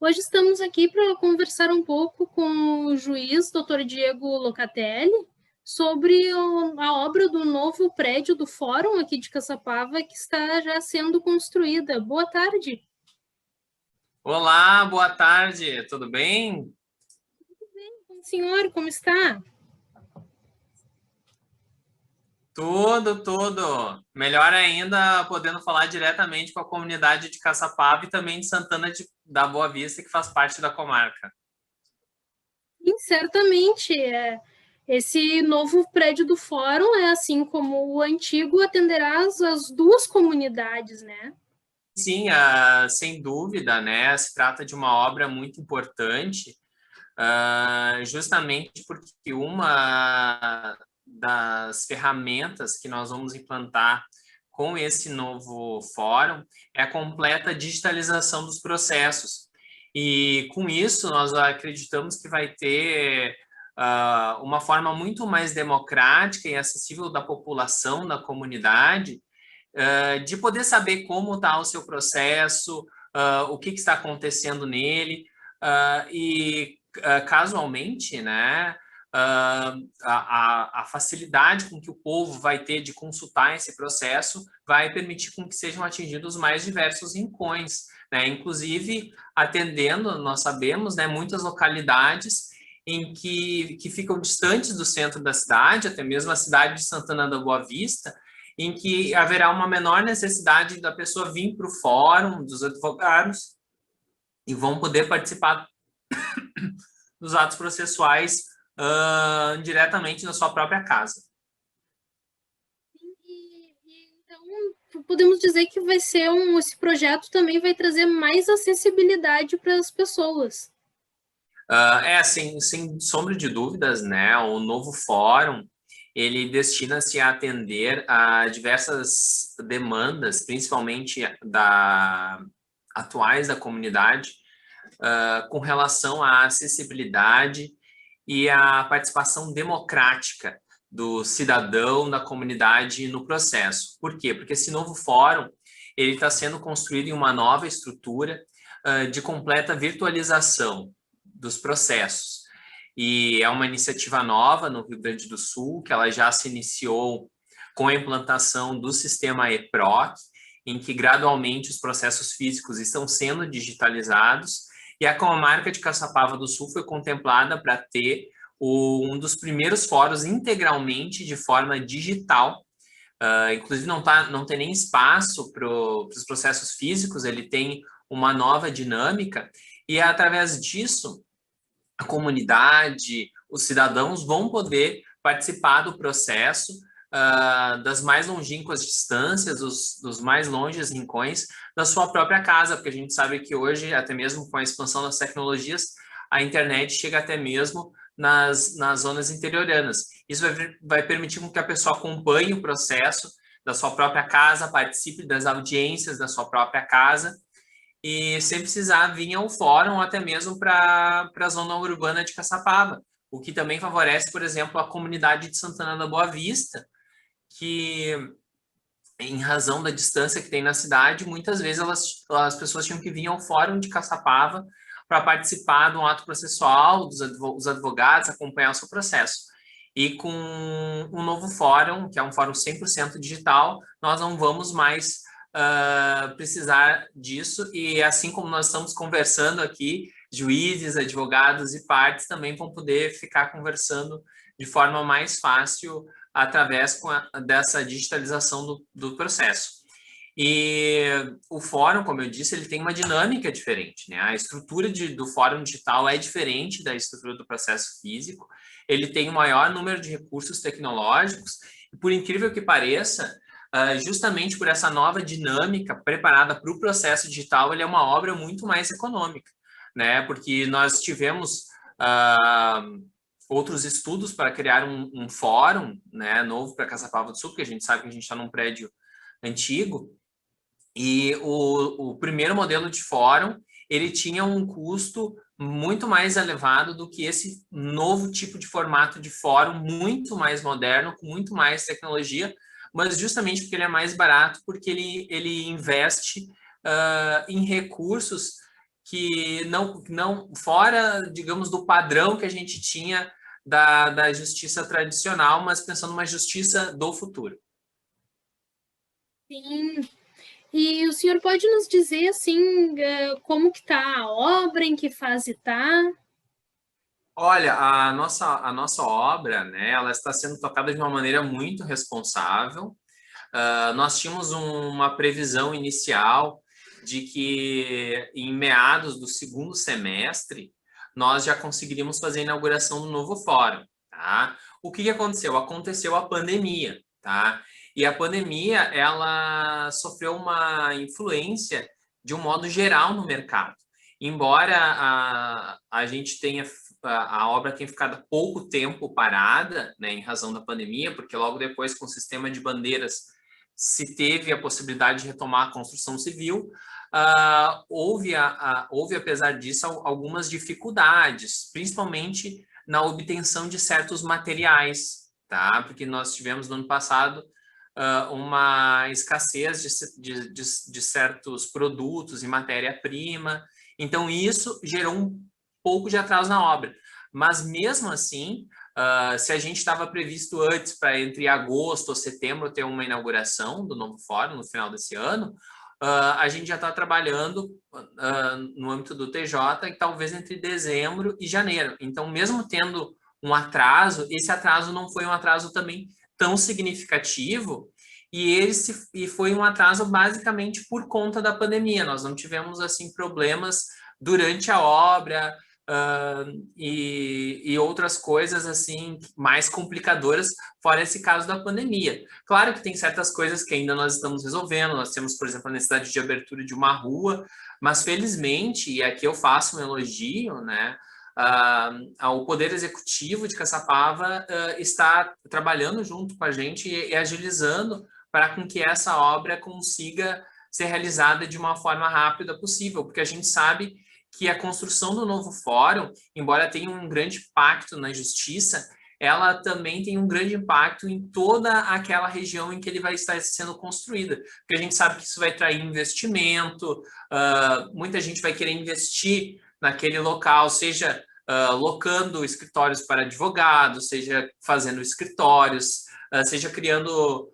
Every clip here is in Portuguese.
Hoje estamos aqui para conversar um pouco com o juiz Dr. Diego Locatelli sobre a obra do novo prédio do Fórum aqui de Caçapava que está já sendo construída. Boa tarde. Olá, boa tarde, tudo bem? Senhor, como está? Tudo. Melhor ainda podendo falar diretamente com a comunidade de Caçapava e também de da Boa Vista, que faz parte da comarca. Sim, certamente. Esse novo prédio do Fórum é assim como o antigo atenderá as duas comunidades, né? Sim, sem dúvida, né? Se trata de uma obra muito importante, justamente porque uma das ferramentas que nós vamos implantar com esse novo fórum é a completa digitalização dos processos. E com isso, nós acreditamos que vai ter uma forma muito mais democrática e acessível da população, da comunidade, de poder saber como está o seu processo, o que está acontecendo nele, e casualmente, né, a facilidade com que o povo vai ter de consultar esse processo vai permitir com que sejam atingidos os mais diversos rincões, né, inclusive atendendo, nós sabemos, né, muitas localidades que ficam distantes do centro da cidade, até mesmo a cidade de Santana da Boa Vista, em que haverá uma menor necessidade da pessoa vir para o fórum dos advogados e vão poder participar dos atos processuais diretamente na sua própria casa. Então, podemos dizer que vai ser esse projeto também vai trazer mais acessibilidade para as pessoas. Sem sombra de dúvidas, né? O novo fórum, ele destina-se a atender a diversas demandas, principalmente atuais da comunidade, com relação à acessibilidade e à participação democrática do cidadão, da comunidade no processo. Por quê? Porque esse novo fórum ele está sendo construído em uma nova estrutura de completa virtualização dos processos. E é uma iniciativa nova no Rio Grande do Sul, que ela já se iniciou com a implantação do sistema EPROC, em que gradualmente os processos físicos estão sendo digitalizados, e a comarca de Caçapava do Sul foi contemplada para ter um dos primeiros fóruns integralmente de forma digital. Inclusive não tem nem espaço para os processos físicos, ele tem uma nova dinâmica, e através disso a comunidade, os cidadãos vão poder participar do processo das mais longínquas distâncias, dos mais longes rincões da sua própria casa, porque a gente sabe que hoje, até mesmo com a expansão das tecnologias, a internet chega até mesmo nas zonas interioranas. Isso vai permitir que a pessoa acompanhe o processo da sua própria casa, participe das audiências da sua própria casa, e sem precisar vir ao fórum, ou até mesmo para a zona urbana de Caçapava, o que também favorece, por exemplo, a comunidade de Santana da Boa Vista, que, em razão da distância que tem na cidade, muitas vezes as pessoas tinham que vir ao fórum de Caçapava para participar de um ato processual, os advogados, acompanhar o seu processo. E com um novo fórum, que é um fórum 100% digital, nós não vamos mais precisar disso, e assim como nós estamos conversando aqui, juízes, advogados e partes também vão poder ficar conversando de forma mais fácil através dessa digitalização do processo. E o fórum, como eu disse, ele tem uma dinâmica diferente, né? A estrutura do fórum digital é diferente da estrutura do processo físico, ele tem um maior número de recursos tecnológicos, e por incrível que pareça, justamente por essa nova dinâmica preparada para o processo digital, ele é uma obra muito mais econômica, né? Porque nós tivemos outros estudos para criar um fórum, né, novo para Caçapava do Sul, porque a gente sabe que a gente está num prédio antigo, e o primeiro modelo de fórum, ele tinha um custo muito mais elevado do que esse novo tipo de formato de fórum, muito mais moderno, com muito mais tecnologia, mas justamente porque ele é mais barato, porque ele investe em recursos que não fora, digamos, do padrão que a gente tinha da justiça tradicional, mas pensando numa justiça do futuro. Sim. E o senhor pode nos dizer, assim, como que está a obra, em que fase está? Olha, a nossa obra, né, ela está sendo tocada de uma maneira muito responsável. Nós tínhamos uma previsão inicial de que em meados do segundo semestre nós já conseguiríamos fazer a inauguração do novo fórum, tá? O que aconteceu? Aconteceu a pandemia, tá? E a pandemia, ela sofreu uma influência de um modo geral no mercado. Embora a gente tenha a obra tenha ficado pouco tempo parada, né, em razão da pandemia, porque logo depois, com o sistema de bandeiras, se teve a possibilidade de retomar a construção civil. Houve, apesar disso, algumas dificuldades, principalmente na obtenção de certos materiais, tá? Porque nós tivemos no ano passado uma escassez de certos produtos e matéria-prima, então isso gerou um pouco de atraso na obra. Mas mesmo assim, se a gente estava previsto antes para entre agosto ou setembro ter uma inauguração do novo fórum no final desse ano, a gente já está trabalhando no âmbito do TJ e talvez entre dezembro e janeiro. Então, mesmo tendo um atraso, esse atraso não foi um atraso também tão significativo e foi um atraso basicamente por conta da pandemia. Nós não tivemos assim problemas durante a obra, e outras coisas assim mais complicadoras, fora esse caso da pandemia. Claro que tem certas coisas que ainda nós estamos resolvendo, nós temos, por exemplo, a necessidade de abertura de uma rua, mas felizmente, e aqui eu faço um elogio, né, o Poder Executivo de Caçapava está trabalhando junto com a gente e agilizando para com que essa obra consiga ser realizada de uma forma rápida possível, porque a gente sabe que a construção do novo fórum, embora tenha um grande impacto na justiça, ela também tem um grande impacto em toda aquela região em que ele vai estar sendo construída, porque a gente sabe que isso vai trazer investimento, muita gente vai querer investir naquele local, seja locando escritórios para advogados, seja fazendo escritórios, seja criando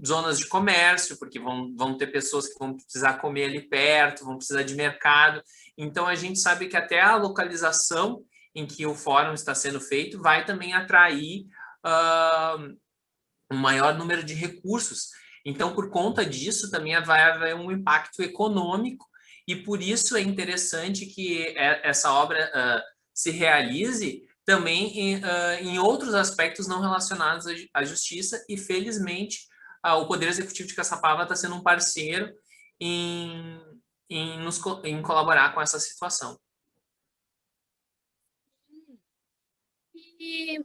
zonas de comércio, porque vão ter pessoas que vão precisar comer ali perto, vão precisar de mercado. Então, a gente sabe que até a localização em que o fórum está sendo feito vai também atrair um maior número de recursos. Então, por conta disso, também vai haver um impacto econômico e por isso é interessante que essa obra se realize também em outros aspectos não relacionados à justiça e, felizmente, o Poder Executivo de Caçapava está sendo um parceiro em colaborar com essa situação. E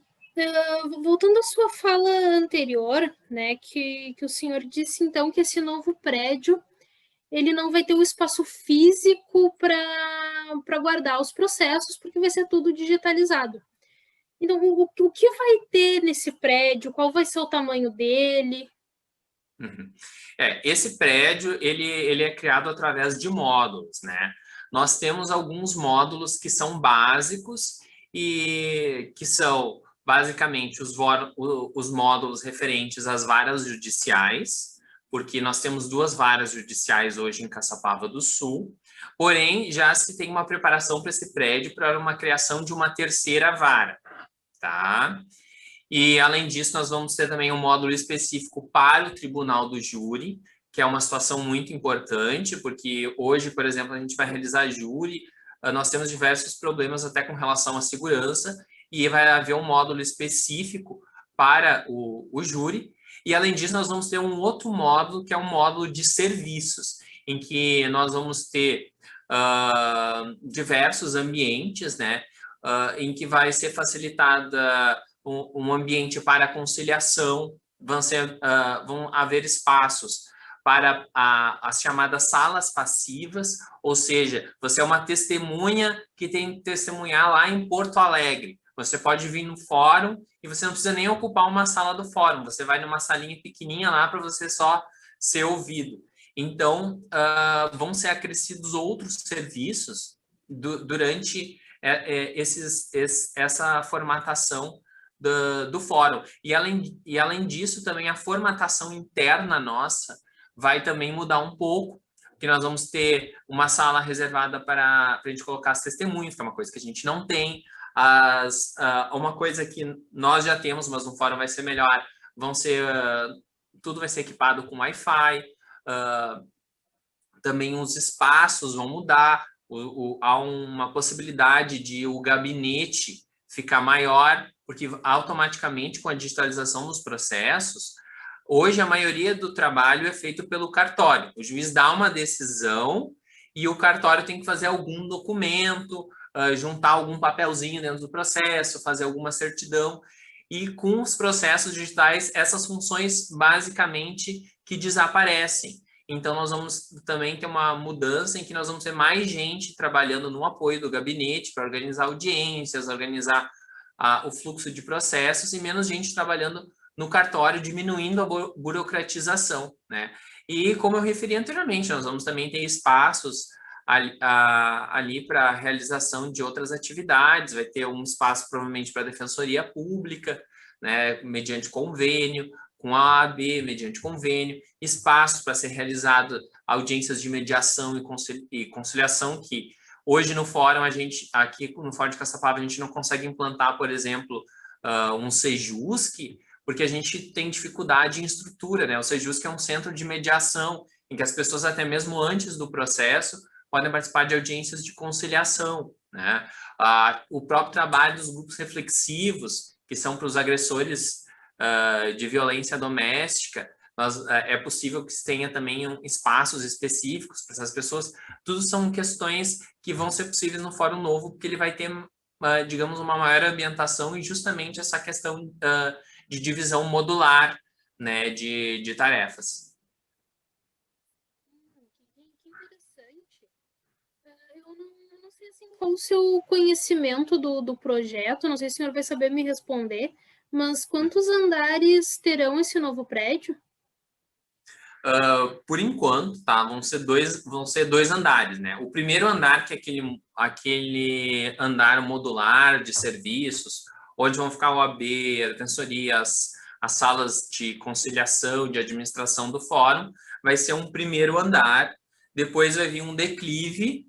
voltando à sua fala anterior, né, que o senhor disse então que esse novo prédio ele não vai ter o espaço físico para guardar os processos, porque vai ser tudo digitalizado. Então, o que vai ter nesse prédio? Qual vai ser o tamanho dele? Uhum. Esse prédio ele é criado através de módulos, né? Nós temos alguns módulos que são básicos e que são basicamente os módulos referentes às varas judiciais, porque nós temos 2 varas judiciais hoje em Caçapava do Sul, porém já se tem uma preparação para esse prédio para uma criação de uma terceira vara, tá? E, além disso, nós vamos ter também um módulo específico para o Tribunal do Júri, que é uma situação muito importante, porque hoje, por exemplo, a gente vai realizar júri, nós temos diversos problemas até com relação à segurança, e vai haver um módulo específico para o júri. E, além disso, nós vamos ter um outro módulo, que é um módulo de serviços, em que nós vamos ter diversos ambientes, né, em que vai ser facilitada um ambiente para conciliação, vão haver espaços para as chamadas salas passivas, ou seja, você é uma testemunha que tem que testemunhar lá em Porto Alegre. Você pode vir no fórum e você não precisa nem ocupar uma sala do fórum, você vai numa salinha pequenininha lá para você só ser ouvido. Então, vão ser acrescidos outros serviços durante essa formatação do fórum. E além disso, também a formatação interna nossa vai também mudar um pouco, que nós vamos ter uma sala reservada para a gente colocar as testemunhas, que é uma coisa que a gente não tem. Uma coisa que nós já temos, mas no fórum vai ser melhor, tudo vai ser equipado com Wi-Fi, também os espaços vão mudar, há uma possibilidade de o gabinete ficar maior, porque automaticamente com a digitalização dos processos, hoje a maioria do trabalho é feito pelo cartório. O juiz dá uma decisão e o cartório tem que fazer algum documento, juntar algum papelzinho dentro do processo, fazer alguma certidão. E com os processos digitais, essas funções basicamente que desaparecem. Então, nós vamos também ter uma mudança em que nós vamos ter mais gente trabalhando no apoio do gabinete para organizar audiências, organizar o fluxo de processos e menos gente trabalhando no cartório, diminuindo a burocratização, né? E, como eu referi anteriormente, nós vamos também ter espaços ali para a realização de outras atividades, vai ter um espaço provavelmente para a Defensoria Pública, né, mediante convênio, com a OAB, mediante convênio, espaços para ser realizado audiências de mediação e conciliação, que hoje no fórum, aqui no Fórum de Caçapava, a gente não consegue implantar, por exemplo, um Sejusc, porque a gente tem dificuldade em estrutura, né? O Sejusc é um centro de mediação, em que as pessoas, até mesmo antes do processo, podem participar de audiências de conciliação, né? O próprio trabalho dos grupos reflexivos, que são para os agressores de violência doméstica, é possível que se tenha também espaços específicos para essas pessoas. Tudo são questões que vão ser possíveis no Fórum Novo, porque ele vai ter, digamos, uma maior ambientação e justamente essa questão de divisão modular, né, de tarefas. Que interessante. Eu não sei assim, qual o seu conhecimento do projeto, não sei se o senhor vai saber me responder, mas quantos andares terão esse novo prédio? Por enquanto, tá? Vão ser dois andares, né? O primeiro andar, que é aquele andar modular de serviços, onde vão ficar o AB, a defensoria, as salas de conciliação, de administração do fórum, vai ser um primeiro andar. Depois vai vir um declive.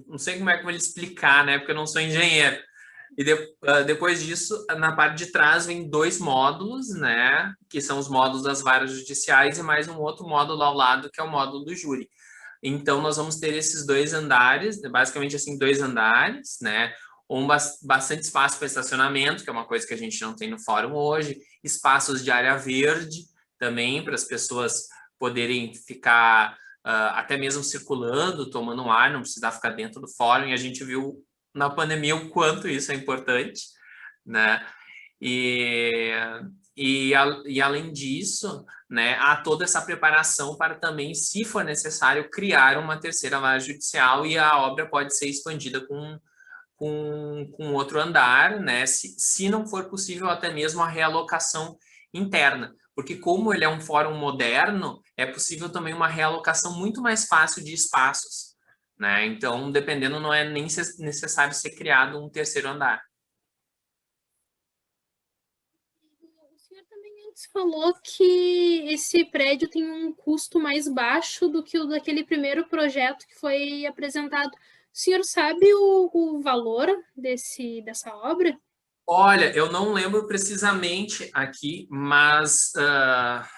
Não sei como é que eu vou lhe explicar, né? Porque eu não sou engenheiro. E depois disso, na parte de trás, vem 2 módulos, né? Que são os módulos das varas judiciais e mais um outro módulo ao lado, que é o módulo do júri. Então, nós vamos ter esses 2 andares, basicamente assim, 2 andares, né? Bastante espaço para estacionamento, que é uma coisa que a gente não tem no fórum hoje, espaços de área verde também, para as pessoas poderem ficar até mesmo circulando, tomando um ar, não precisar ficar dentro do fórum, e a gente viu na pandemia o quanto isso é importante, né? E, e além disso, né, há toda essa preparação para também, se for necessário, criar uma terceira vara judicial e a obra pode ser expandida com outro andar, né, se não for possível até mesmo a realocação interna, porque como ele é um fórum moderno, é possível também uma realocação muito mais fácil de espaços, né? Então, dependendo, não é nem necessário ser criado um terceiro andar. O senhor também antes falou que esse prédio tem um custo mais baixo do que o daquele primeiro projeto que foi apresentado. O senhor sabe o valor dessa obra? Olha, eu não lembro precisamente aqui, mas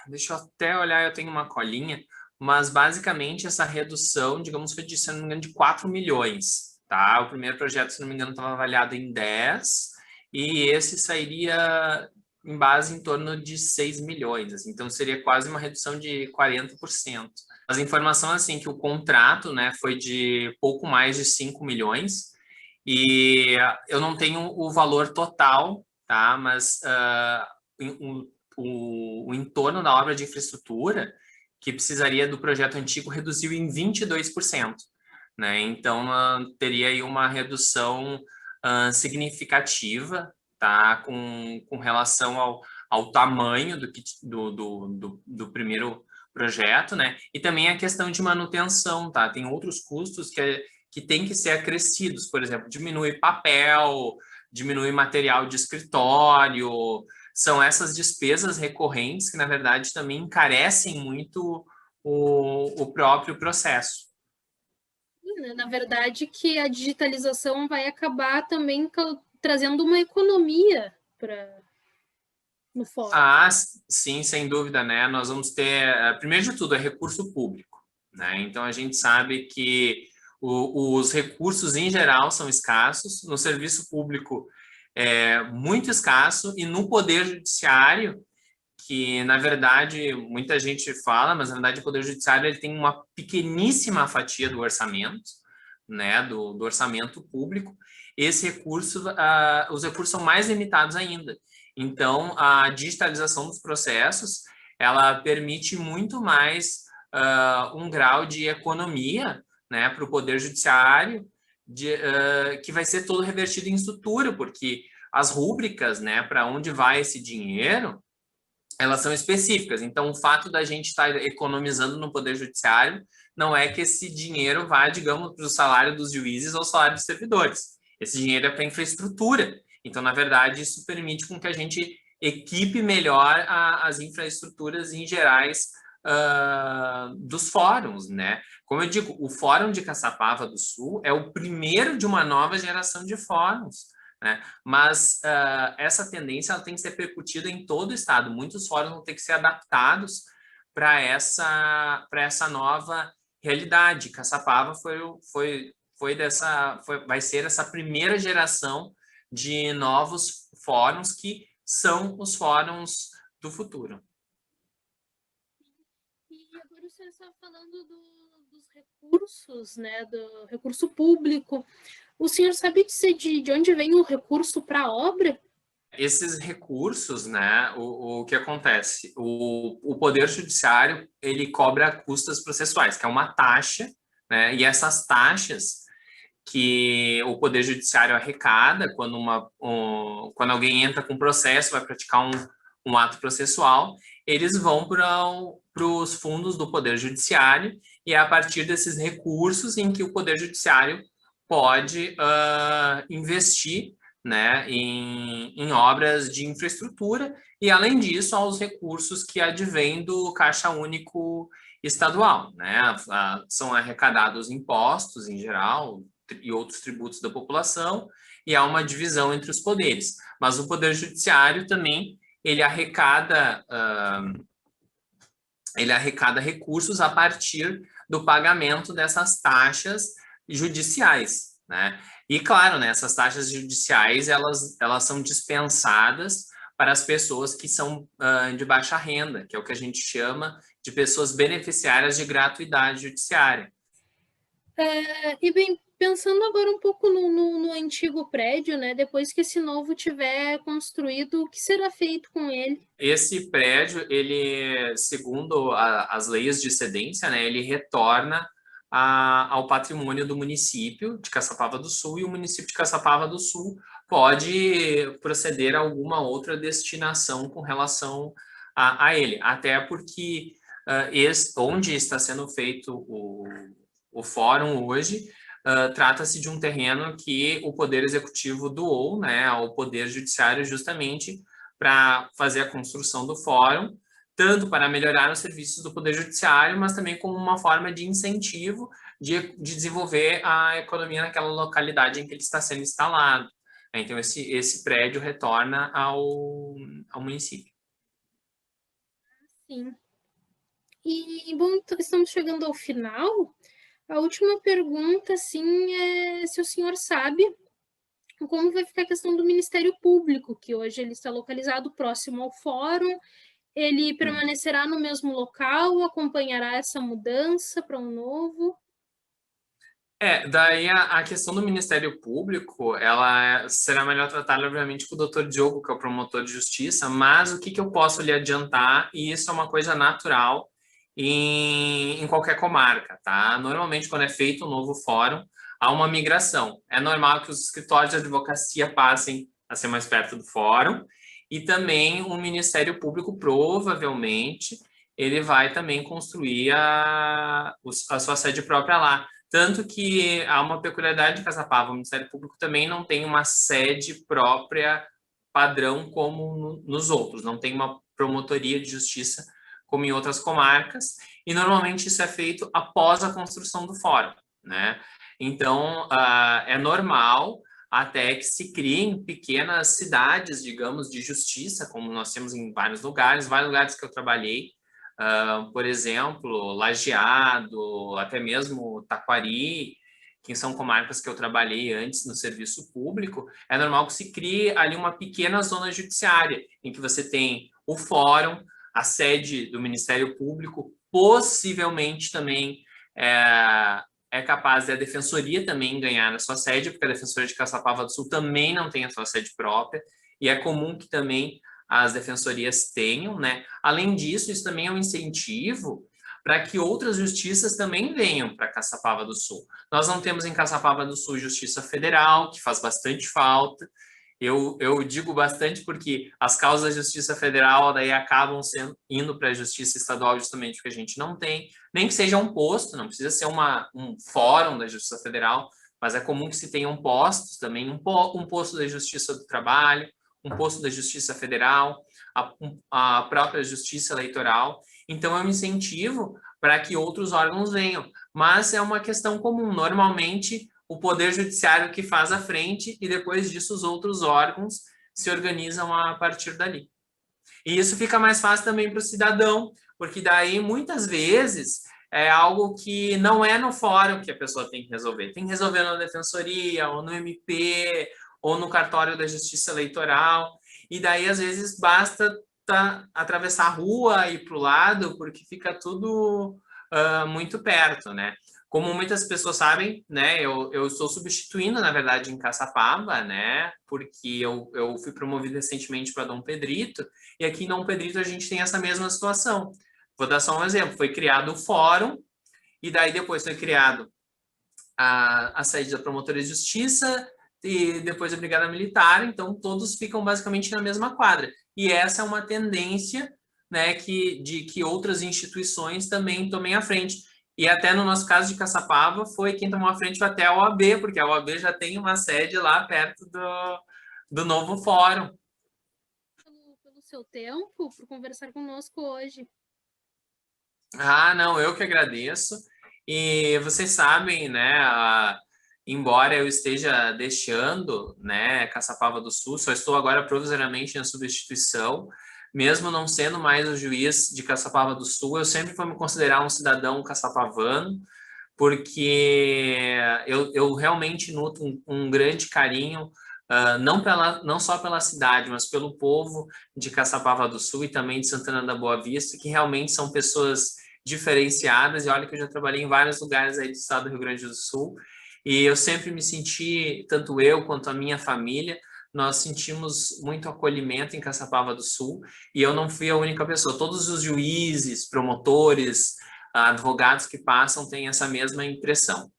deixa eu até olhar, eu tenho uma colinha, mas basicamente essa redução, digamos, foi de, se não me engano, de 4 milhões, tá? O primeiro projeto, se não me engano, estava avaliado em 10, e esse sairia em base em torno de 6 milhões, assim, então seria quase uma redução de 40%. As informações, assim, que o contrato, né, foi de pouco mais de 5 milhões, e eu não tenho o valor total, tá? Mas o entorno da obra de infraestrutura, que precisaria do projeto antigo, reduziu em 22%, né? Então, teria aí uma redução significativa, tá? Com relação ao tamanho do primeiro projeto, né? E também a questão de manutenção, tá? Tem outros custos que têm que ser acrescidos, por exemplo, diminui papel, diminui material de escritório, são essas despesas recorrentes que, na verdade, também encarecem muito o próprio processo. Na verdade, que a digitalização vai acabar também trazendo uma economia para no fórum. Ah, sim, sem dúvida, né? Nós vamos ter, primeiro de tudo, é recurso público, né? Então a gente sabe que os recursos em geral são escassos, no serviço público é muito escasso e no poder judiciário, que na verdade muita gente fala, mas na verdade o poder judiciário ele tem uma pequeníssima fatia do orçamento, né? Do orçamento público. Esse recurso, os recursos são mais limitados ainda. Então, a digitalização dos processos, ela permite muito mais um grau de economia, né, para o Poder Judiciário, que vai ser todo revertido em estrutura, porque as rúbricas, né, para onde vai esse dinheiro, elas são específicas. Então, o fato da gente estar economizando no Poder Judiciário não é que esse dinheiro vá, digamos, para o salário dos juízes ou salário dos servidores. Esse dinheiro é para infraestrutura. Então, na verdade, isso permite com que a gente equipe melhor as infraestruturas em gerais dos fóruns, né? Como eu digo, o Fórum de Caçapava do Sul é o primeiro de uma nova geração de fóruns, né? Mas essa tendência ela tem que ser percutida em todo o estado. Muitos fóruns vão ter que ser adaptados para essa nova realidade. Caçapava vai ser essa primeira geração de novos fóruns que são os fóruns do futuro. E agora você está falando dos recursos, né, do recurso público. O senhor sabe dizer de onde vem o recurso para a obra? Esses recursos, né, o que acontece? O Poder Judiciário, ele cobra custas processuais, que é uma taxa, né, e essas taxas que o Poder Judiciário arrecada quando alguém entra com processo, vai praticar um ato processual, eles vão para os fundos do Poder Judiciário e é a partir desses recursos em que o Poder Judiciário pode investir, né, em obras de infraestrutura e, além disso, aos recursos que advêm do Caixa Único Estadual, né? São arrecadados impostos, em geral, e outros tributos da população, e há uma divisão entre os poderes. Mas o Poder Judiciário também, ele arrecada recursos a partir do pagamento dessas taxas judiciais, né? E, claro, né, essas taxas judiciais, elas são dispensadas para as pessoas que são de baixa renda, que é o que a gente chama de pessoas beneficiárias de gratuidade judiciária. E bem, pensando agora um pouco no antigo prédio, né? Depois que esse novo tiver construído, o que será feito com ele? Esse prédio, ele, segundo as leis de cedência, né, ele retorna ao patrimônio do município de Caçapava do Sul, e o município de Caçapava do Sul pode proceder a alguma outra destinação com relação a ele, até porque onde está sendo feito o fórum hoje, trata-se de um terreno que o Poder Executivo doou, né, ao Poder Judiciário justamente para fazer a construção do fórum, tanto para melhorar os serviços do Poder Judiciário, mas também como uma forma de incentivo de desenvolver a economia naquela localidade em que ele está sendo instalado. Então, esse prédio retorna ao município. Sim. E, bom, estamos chegando ao final. A última pergunta, assim, é se o senhor sabe como vai ficar a questão do Ministério Público, que hoje ele está localizado próximo ao fórum. Ele permanecerá no mesmo local, acompanhará essa mudança para um novo? Daí a questão do Ministério Público, ela será melhor tratada, obviamente, com o doutor Diogo, que é o promotor de justiça, mas o que eu posso lhe adiantar, e isso é uma coisa natural em qualquer comarca, tá? Normalmente, quando é feito um novo fórum, há uma migração. É normal que os escritórios de advocacia passem a ser mais perto do fórum, e também o Ministério Público, provavelmente, ele vai também construir a sua sede própria lá. Tanto que há uma peculiaridade de Caçapava, o Ministério Público também não tem uma sede própria padrão como nos outros, não tem uma promotoria de justiça como em outras comarcas, e normalmente isso é feito após a construção do fórum, né? Então, é normal até que se criem pequenas cidades, digamos, de justiça, como nós temos em vários lugares que eu trabalhei, por exemplo, Lajeado, até mesmo Taquari, que são comarcas que eu trabalhei antes no serviço público, é normal que se crie ali uma pequena zona judiciária, em que você tem o fórum, a sede do Ministério Público, possivelmente também é capaz de a Defensoria também ganhar a sua sede, porque a Defensoria de Caçapava do Sul também não tem a sua sede própria, e é comum que também as defensorias tenham, né? Além disso, isso também é um incentivo para que outras justiças também venham para Caçapava do Sul. Nós não temos em Caçapava do Sul Justiça Federal, que faz bastante falta. Eu digo bastante porque as causas da Justiça Federal daí acabam indo para a Justiça Estadual justamente porque a gente não tem, nem que seja um posto, não precisa ser um fórum da Justiça Federal, mas é comum que se tenham postos também, um posto da Justiça do Trabalho, um posto da Justiça Federal, a própria Justiça Eleitoral. Então, é um incentivo para que outros órgãos venham, mas é uma questão comum. Normalmente, o Poder Judiciário que faz a frente e depois disso os outros órgãos se organizam a partir dali. E isso fica mais fácil também para o cidadão, porque daí muitas vezes é algo que não é no fórum que a pessoa tem que resolver. Tem que resolver na defensoria, ou no MP, ou no cartório da Justiça Eleitoral. E daí, às vezes, basta atravessar a rua e ir para o lado, porque fica tudo muito perto, né? Como muitas pessoas sabem, né, eu estou substituindo, na verdade, em Caçapava, né, porque eu fui promovido recentemente para Dom Pedrito, e aqui em Dom Pedrito a gente tem essa mesma situação. Vou dar só um exemplo. Foi criado o fórum, e daí depois foi criado a sede da Promotoria de Justiça, e depois a Brigada Militar, então todos ficam basicamente na mesma quadra. E essa é uma tendência, né, de que outras instituições também tomem a frente. E até no nosso caso de Caçapava, foi quem tomou a frente foi até a OAB, porque a OAB já tem uma sede lá perto do novo fórum. Pelo seu tempo, por conversar conosco hoje. Ah, não, eu que agradeço. E vocês sabem, né, embora eu esteja deixando, né, Caçapava do Sul, só estou agora provisoriamente na substituição, mesmo não sendo mais o juiz de Caçapava do Sul, eu sempre vou me considerar um cidadão caçapavano, porque eu realmente nuto um grande carinho, não só pela cidade, mas pelo povo de Caçapava do Sul e também de Santana da Boa Vista, que realmente são pessoas diferenciadas, e olha que eu já trabalhei em vários lugares aí do estado do Rio Grande do Sul, e eu sempre me senti, tanto eu quanto a minha família, nós sentimos muito acolhimento em Caçapava do Sul, e eu não fui a única pessoa. Todos os juízes, promotores, advogados que passam têm essa mesma impressão.